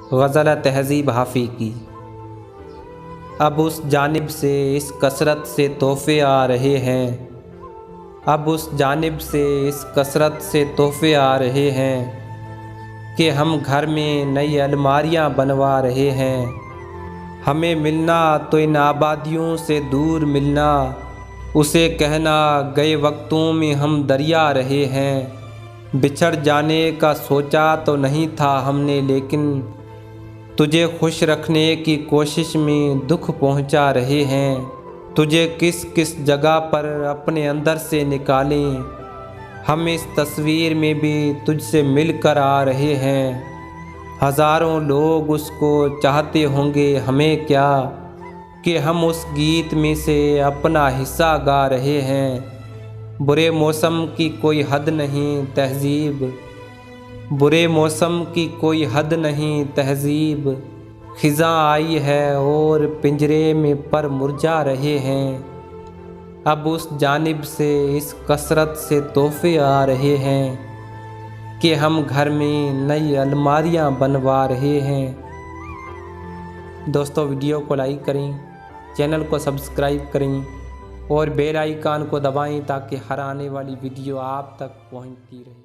ग़ज़ल तहज़ीब हाफ़ी की। अब उस जानिब से इस कसरत से तोहफ़े आ रहे हैं, अब उस जानिब से इस कसरत से तोहफ़े आ रहे हैं कि हम घर में नई अलमारियाँ बनवा रहे हैं। हमें मिलना तो इन आबादियों से दूर मिलना, उसे कहना गए वक्तों में हम दरिया रहे हैं। बिछड़ जाने का सोचा तो नहीं था हमने, लेकिन तुझे खुश रखने की कोशिश में दुख पहुंचा रहे हैं। तुझे किस किस जगह पर अपने अंदर से निकालें, हम इस तस्वीर में भी तुझसे मिलकर आ रहे हैं। हज़ारों लोग उसको चाहते होंगे, हमें क्या कि हम उस गीत में से अपना हिस्सा गा रहे हैं। बुरे मौसम की कोई हद नहीं तहज़ीब, बुरे मौसम की कोई हद नहीं तहज़ीब, ख़िज़ां आई है और पिंजरे में पर मुरझा रहे हैं। अब उस जानिब से इस कसरत से तोहफ़े आ रहे हैं कि हम घर में नई अलमारियां बनवा रहे हैं। दोस्तों, वीडियो को लाइक करें, चैनल को सब्सक्राइब करें और बेल आइकन को दबाएं ताकि हर आने वाली वीडियो आप तक पहुंचती रहे।